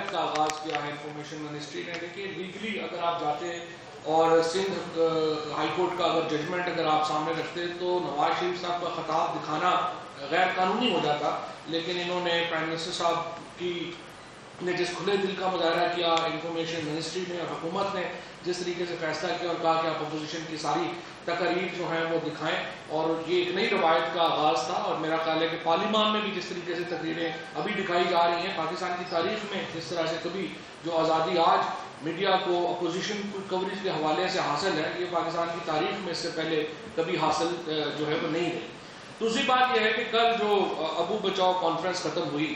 روایت کا آغاز کیا ہے انفارمیشن منسٹری نے. دیکھیے لیگلی اگر آپ جاتے اور سندھ ہائی کورٹ کا اگر ججمنٹ اگر آپ سامنے رکھتے تو نواز شریف صاحب کا خطاب دکھانا غیر قانونی ہو جاتا. لیکن انہوں نے پرائم منسٹر صاحب نے جس کھلے دل کا مظاہرہ کیا، انفارمیشن منسٹری نے اور حکومت نے جس طریقے سے فیصلہ کیا اور کہا کہ آپ اپوزیشن کی ساری تقاریر جو ہیں وہ دکھائیں، اور یہ ایک نئی روایت کا آغاز تھا. اور میرا خیال ہے کہ پارلیمان میں بھی جس طریقے سے تقریریں ابھی دکھائی جا رہی ہیں، پاکستان کی تاریخ میں جس طرح سے کبھی جو آزادی آج میڈیا کو اپوزیشن کوریج کے حوالے سے حاصل ہے، یہ پاکستان کی تاریخ میں اس سے پہلے کبھی حاصل جو ہے وہ نہیں رہی. دوسری بات یہ ہے کہ کل جو ابو بچاؤ کانفرنس ختم ہوئی،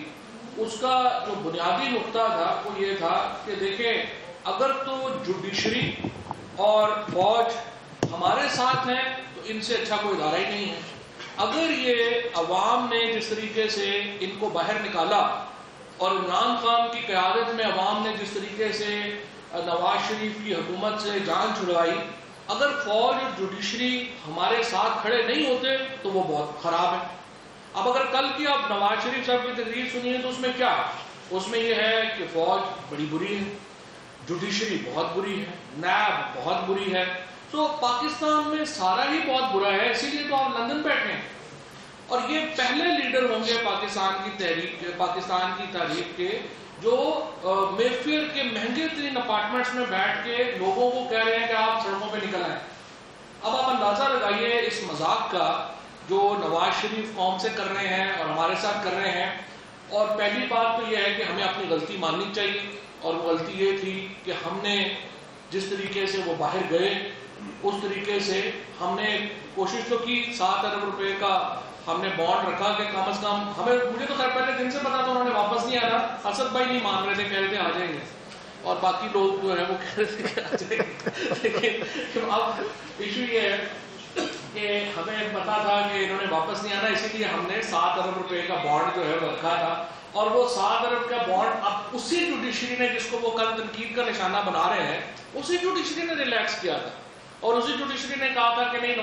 اس کا جو بنیادی نقطہ تھا وہ یہ تھا کہ دیکھیں اگر تو جوڈیشری اور فوج ہمارے ساتھ ہیں تو ان سے اچھا کوئی ادارہ ہی نہیں ہے. اگر یہ عوام نے جس طریقے سے ان کو باہر نکالا اور عمران خان کی قیادت میں عوام نے جس طریقے سے نواز شریف کی حکومت سے جان چھڑوائی، اگر فوج اور جوڈیشری ہمارے ساتھ کھڑے نہیں ہوتے تو وہ بہت خراب ہے. اب اگر کل کی آپ نواز شریف صاحب کی تقریر سنیے تو اس میں کیا ہے؟ اس میں یہ ہے کہ فوج بڑی بری ہے، جوڈیشری بہت بری ہے، نیب بہت بری ہے. تو پاکستان میں سارا ہی بہت برا ہے، اسی لیے تو آپ لندن بیٹھے ہیں. اور یہ پہلے لیڈر ہوں گے پاکستان کی تاریخ کے جو میفیئر کے مہنگے ترین اپارٹمنٹس میں بیٹھ کے لوگوں کو کہہ رہے ہیں کہ آپ سڑکوں پہ نکل آئیں. اب آپ اندازہ لگائیے اس مذاق کا جو نواز شریف قوم سے کر رہے ہیں اور ہمارے ساتھ کر رہے ہیں. اور پہلی بات تو یہ ہے کہ ہمیں اپنی غلطی ماننی چاہیے، اور وہ غلطی یہ تھی کہ ہم نے جس طریقے سے وہ باہر گئے اس طریقے سے ہم نے کوشش تو کی. 7 ارب روپے کا ہم نے بانڈ رکھا کہ کم از کم مجھے تو خیر پہلے دن سے پتا تھا انہوں نے واپس نہیں آنا. اسد بھائی نہیں مان رہے تھے، کہہ رہے تھے آ جائیں گے، اور باقی لوگ جو ہے وہ کہہ رہے تھے کہ آ جائیں گے. لیکن اب ایشو یہ ہے کہ ہمیں پتا تھا کہ انہوں نے واپس نہیں آنا، اسی لیے ہم نے 7 ارب روپے کا بانڈ جو ہے وہ رکھا تھا. اور وہ 7 ارب کا بانڈ اب اسی جوڈیشری نے جس کو وہ کل تنقید کا نشانہ بنا رہے ہیں، اسی جوڈیشری نے ریلیکس کیا تھا. اور اسی جوڈیشری نے کہا تھا کہ نہیں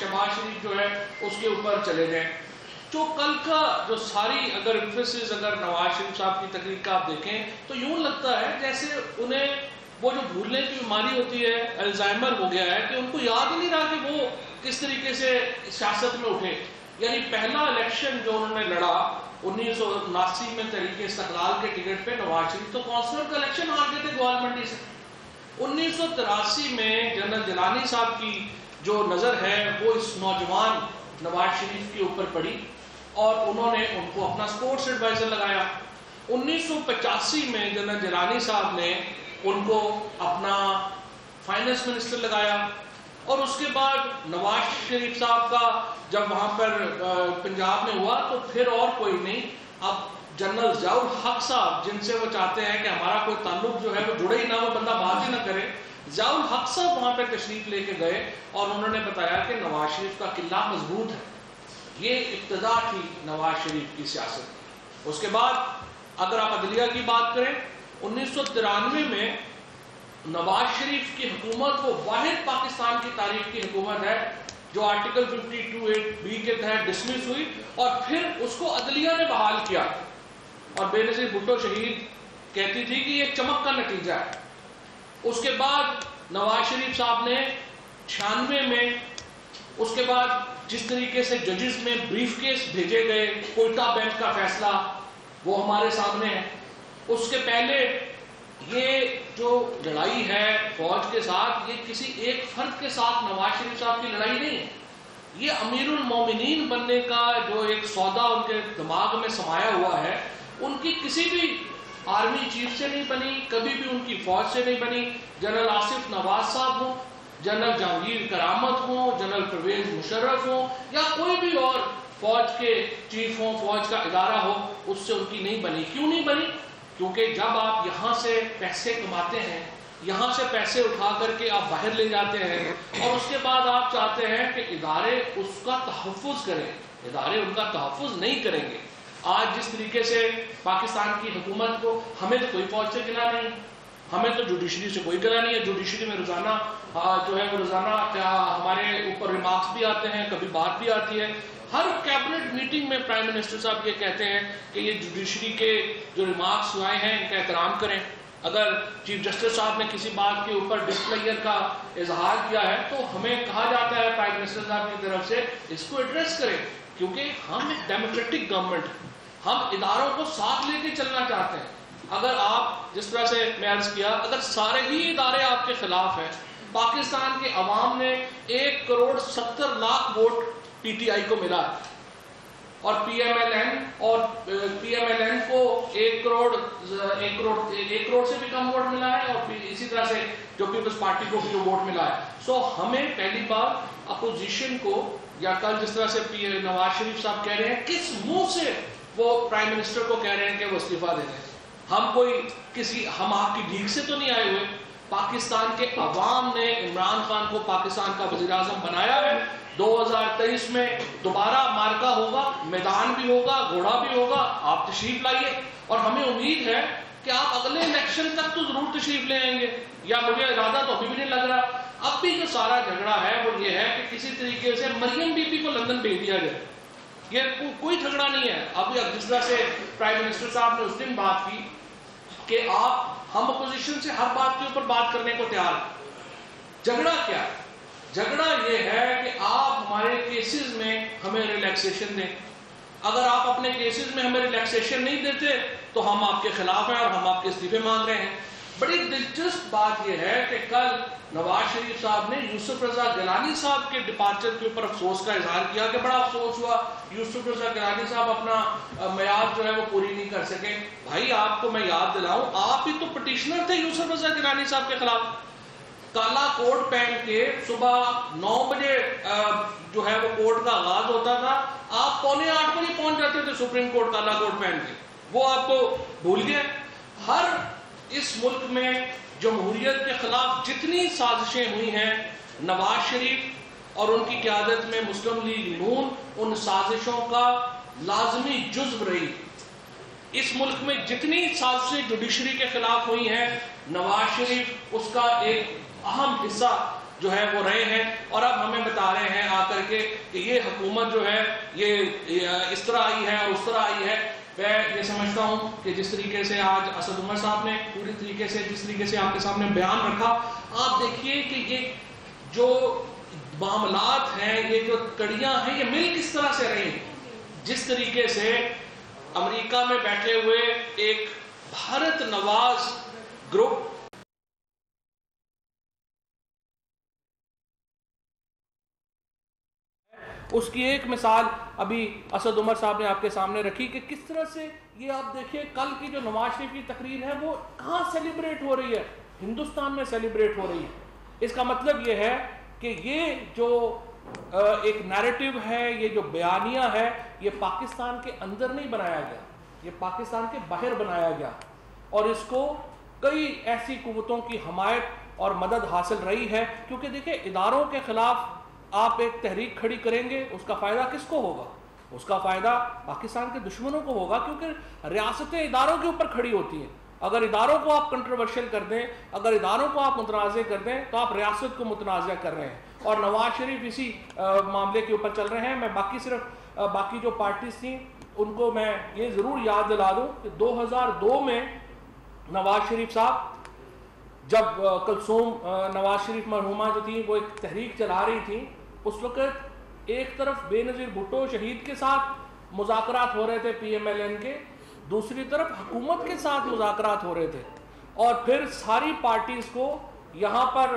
شہباز شریف جو ہے اس کے اوپر چلے جائیں. جو کل کا جو ساری اگر ایمفیسس اگر نواز شریف صاحب کی تقریر کا آپ دیکھیں تو یوں لگتا ہے جیسے انہیں وہ جو بھولنے کی بیماری ہوتی ہے، الزائمر ہو گیا ہے، کہ ان کو یاد ہی نہیں رہا کہ وہ کس طریقے سے سیاست میں اٹھے. یعنی پہلا الیکشن جو انہوں نے لڑا 1979 میں تحریک استقلال کے ٹکٹ پہ نواز شریف، تو کونسلر کا الیکشن ہار گئے تھے گوالمنڈی سے. 1983 میں جنرل جیلانی صاحب کی جو نظر ہے وہ اس نوجوان نواز شریف کے اوپر پڑی اور انہوں نے ان کو اپنا سپورٹس ایڈوائزر لگایا. 1985 میں جنرل جیلانی صاحب نے ان کو اپنا فائنانس منسٹر لگایا. اور اس کے بعد نواز شریف صاحب کا جب وہاں پر پنجاب میں ہوا تو پھر اور کوئی نہیں، اب جنرل ضیاء الحق صاحب جن سے وہ چاہتے ہیں کہ ہمارا کوئی تعلق جو ہے وہ جڑے ہی نہ، وہ بندہ بات ہی نہ کرے، ضیاء الحق صاحب وہاں پہ تشریف لے کے گئے اور انہوں نے بتایا کہ نواز شریف کا قلعہ مضبوط ہے. یہ ابتدا تھی نواز شریف کی سیاست. اس کے بعد اگر آپ عدلیہ کی بات کریں، 1993 میں نواز شریف کی حکومت وہ واحد پاکستان کی تاریخ کی حکومت ہے جو آرٹیکل 52(8)B کے تحت ڈسمس ہوئی اور پھر اس کو عدلیہ نے بحال کیا. اور بے نظیر بھٹو شہید کہتی تھی کہ یہ ایک چمک کا نتیجہ ہے. اس کے بعد نواز شریف صاحب نے 96 میں اس کے بعد جس طریقے سے ججز میں بریف کیس بھیجے گئے، کوئٹہ بینچ کا فیصلہ وہ ہمارے سامنے ہے. اس کے پہلے یہ جو لڑائی ہے فوج کے ساتھ، یہ کسی ایک فرد کے ساتھ نواز شریف صاحب کی لڑائی نہیں ہے. یہ امیر المومنین بننے کا جو ایک سودا ان کے دماغ میں سمایا ہوا ہے، ان کی کسی بھی آرمی چیف سے نہیں بنی، کبھی بھی ان کی فوج سے نہیں بنی. جنرل آصف نواز صاحب ہوں، جنرل جہانگیر کرامت ہوں، جنرل پرویز مشرف ہوں، یا کوئی بھی اور فوج کے چیف ہوں، فوج کا ادارہ ہو، اس سے ان کی نہیں بنی. کیوں نہیں بنی؟ کیونکہ جب آپ یہاں سے پیسے کماتے ہیں، یہاں سے پیسے اٹھا کر کے آپ باہر لے جاتے ہیں اور اس کے بعد آپ چاہتے ہیں کہ ادارے اس کا تحفظ کریں، ادارے ان کا تحفظ نہیں کریں گے. آج جس طریقے سے پاکستان کی حکومت کو، ہمیں تو کوئی فوج سے گلا نہیں، ہمیں تو جوڈیشری سے کوئی گلا نہیں ہے. جوڈیشری میں روزانہ جو ہے وہ روزانہ ہمارے اوپر ریمارکس بھی آتے ہیں, کبھی بات بھی آتی ہے. ہر کیبنٹ میٹنگ میں پرائم منسٹر صاحب یہ کہتے ہیں کہ یہ جوڈیشری کے جو ریمارکس آئے ہیں ان کا احترام کریں. اگر چیف جسٹس صاحب نے کسی بات کے اوپر ڈسپلیئر کا اظہار کیا ہے تو ہمیں کہا جاتا ہے پرائم منسٹر صاحب کی طرف سے اس کو ایڈریس کریں, کیونکہ ہم ایک ڈیموکریٹک گورنمنٹ ہیں, ہم اداروں کو ساتھ لے کے چلنا چاہتے ہیں. اگر آپ جس طرح سے میں عرض کیا, اگر سارے ہی ادارے آپ کے خلاف ہیں, پاکستان کے عوام نے 1,70,00,000 ووٹ پی ٹی آئی کو ملا ہے اور پی ایم ایل این کو 1 کروڑ سے بھی کم ووٹ ملا ہے, اور اسی طرح سے جو پیپلز پارٹی کو بھی جو ووٹ ملا ہے. سو ہمیں پہلی بار اپوزیشن کو, یا کل جس طرح سے نواز شریف صاحب کہہ رہے ہیں, کس منہ سے وہ پرائم منسٹر کو کہہ رہے ہیں کہ وہ استعفیٰ دے دیں. ہم آپ کی ڈھیک سے تو نہیں آئے ہوئے. پاکستان کے عوام نے عمران خان کو پاکستان کا وزیر اعظم بنایا ہے. 2023 میں دوبارہ مارکا ہوگا, میدان بھی ہوگا, گھوڑا بھی ہوگا. آپ تشریف لائیے, اور ہمیں امید ہے کہ آپ اگلے الیکشن تک تو ضرور تشریف لے آئیں گے, یا مجھے ارادہ تو ابھی بھی نہیں لگ رہا. اب بھی جو سارا جھگڑا ہے وہ یہ ہے کہ کسی طریقے سے مریم بی بی کو لندن بھیج دیا جائے. یہ کوئی جھگڑا نہیں ہے. ابھی جس طرح سے پرائم منسٹر صاحب نے اس دن بات کی کہ ہم اپوزیشن سے ہر بات کے اوپر بات کرنے کو تیار ہیں. جھگڑا کیا ہے؟ جھگڑا یہ ہے کہ آپ ہمارے کیسز میں ہمیں ریلیکسیشن دیں. اگر آپ اپنے کیسز میں ہمیں ریلیکسیشن نہیں دیتے تو ہم آپ کے خلاف ہیں اور ہم آپ کے استعفے مانگ رہے ہیں. بڑی دلچسپ بات یہ ہے کہ کل نواز شریف صاحب نے یوسف رضا گیلانی صاحب کے ڈپارچر کے اوپر افسوس کا اظہار کیا کہ بڑا افسوس ہوا یوسف رضا گیلانی صاحب اپنا میعاد جو ہے وہ پوری نہیں کر سکے. بھائی آپ کو میں یاد دلاؤں, آپ ہی تو پٹیشنر تھے یوسف رضا گیلانی صاحب کے خلاف. کالا کوٹ پہن کے صبح 9 بجے جو ہے وہ کورٹ کا آغاز ہوتا تھا, آپ 7:45 بجے پہنچ جاتے تھے سپریم کورٹ کالا کوٹ پہن کے. وہ آپ کو بھول گئے. ہر اس ملک میں جمہوریت کے خلاف جتنی سازشیں ہوئی ہیں, نواز شریف اور ان کی قیادت میں مسلم لیگ نون ان سازشوں کا لازمی جزو رہی. اس ملک میں جتنی سازشیں جوڈیشری کے خلاف ہوئی ہیں, نواز شریف اس کا ایک اہم حصہ جو ہے وہ رہے ہیں. اور اب ہمیں بتا رہے ہیں آ کر کے کہ یہ حکومت جو ہے یہ اس طرح آئی ہے اور اس طرح آئی ہے. میں یہ سمجھتا ہوں کہ جس طریقے سے آج اسد عمر صاحب نے پوری طریقے سے جس طریقے سے آپ کے سامنے بیان رکھا, آپ دیکھیے کہ یہ جو معاملات ہیں, یہ جو کڑیاں ہیں, یہ مل کس طرح سے رہی. جس طریقے سے امریکہ میں بیٹھے ہوئے ایک بھارت نواز گروپ اس کی ایک مثال ابھی اسد عمر صاحب نے آپ کے سامنے رکھی کہ کس طرح سے یہ آپ دیکھیں کل کی جو نواز شریف کی تقریر ہے وہ کہاں سیلیبریٹ ہو رہی ہے, ہندوستان میں سیلیبریٹ ہو رہی ہے. اس کا مطلب یہ ہے کہ یہ جو ایک نیریٹو ہے, یہ جو بیانیہ ہے, یہ پاکستان کے اندر نہیں بنایا گیا, یہ پاکستان کے باہر بنایا گیا, اور اس کو کئی ایسی قوتوں کی حمایت اور مدد حاصل رہی ہے. کیونکہ دیکھیں اداروں کے خلاف آپ ایک تحریک کھڑی کریں گے, اس کا فائدہ کس کو ہوگا؟ اس کا فائدہ پاکستان کے دشمنوں کو ہوگا, کیونکہ ریاستیں اداروں کے اوپر کھڑی ہوتی ہیں. اگر اداروں کو آپ کنٹروورشل کر دیں, اگر اداروں کو آپ متنازع کر دیں, تو آپ ریاست کو متنازع کر رہے ہیں. اور نواز شریف اسی معاملے کے اوپر چل رہے ہیں. میں باقی جو پارٹیز تھیں ان کو میں یہ ضرور یاد دلا دوں کہ 2002 میں نواز شریف صاحب جب کلثوم نواز شریف مرحومہ جو تھیں وہ ایک تحریک چلا رہی تھیں, اس وقت ایک طرف بے نظیر بھٹو شہید کے ساتھ مذاکرات ہو رہے تھے پی ایم ایل این کے, دوسری طرف حکومت کے ساتھ مذاکرات ہو رہے تھے, اور پھر ساری پارٹیز کو یہاں پر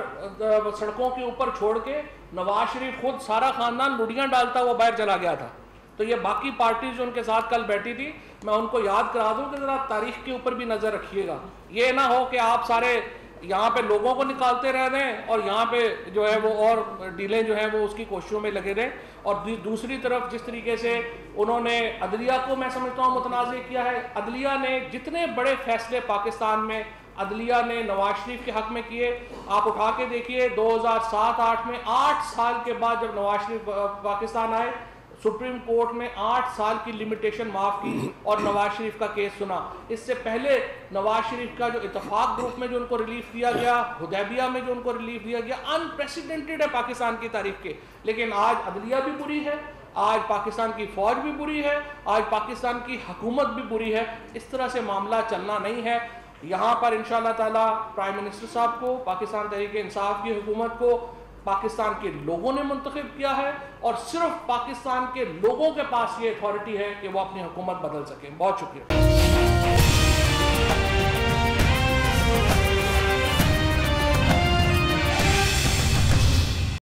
سڑکوں کے اوپر چھوڑ کے نواز شریف خود سارا خاندان لڑیاں ڈالتا ہوا باہر چلا گیا تھا. تو یہ باقی پارٹیز جو ان کے ساتھ کل بیٹھی تھی, میں ان کو یاد کرا دوں کہ ذرا تاریخ کے اوپر بھی نظر رکھیے گا. یہ نہ ہو کہ آپ سارے یہاں پہ لوگوں کو نکالتے رہ دیں اور یہاں پہ جو ہے وہ اور ڈیلیں جو ہیں وہ اس کی کوششوں میں لگے رہیں. اور دوسری طرف جس طریقے سے انہوں نے عدلیہ کو میں سمجھتا ہوں متنازع کیا ہے, عدلیہ نے جتنے بڑے فیصلے پاکستان میں عدلیہ نے نواز شریف کے حق میں کیے, آپ اٹھا کے دیکھیے 2007-8 میں 8 سال کے بعد جب نواز شریف پاکستان آئے, سپریم کورٹ میں 8 سال کی لمیٹیشن معاف کی اور نواز شریف کا کیس سنا. اس سے پہلے نواز شریف کا جو اتفاق گروپ میں جو ان کو ریلیف دیا گیا, حدیبیہ میں جو ان کو ریلیف دیا گیا, انپریسیڈنٹڈ ہے پاکستان کی تاریخ کے. لیکن آج عدلیہ بھی بری ہے, آج پاکستان کی فوج بھی بری ہے, آج پاکستان کی حکومت بھی بری ہے. اس طرح سے معاملہ چلنا نہیں ہے. یہاں پر انشاءاللہ تعالی پرائم منسٹر صاحب کو, پاکستان تحریک انصاف کی حکومت کو پاکستان کے لوگوں نے منتخب کیا ہے, اور صرف پاکستان کے لوگوں کے پاس یہ اتھارٹی ہے کہ وہ اپنی حکومت بدل سکیں. بہت شکریہ.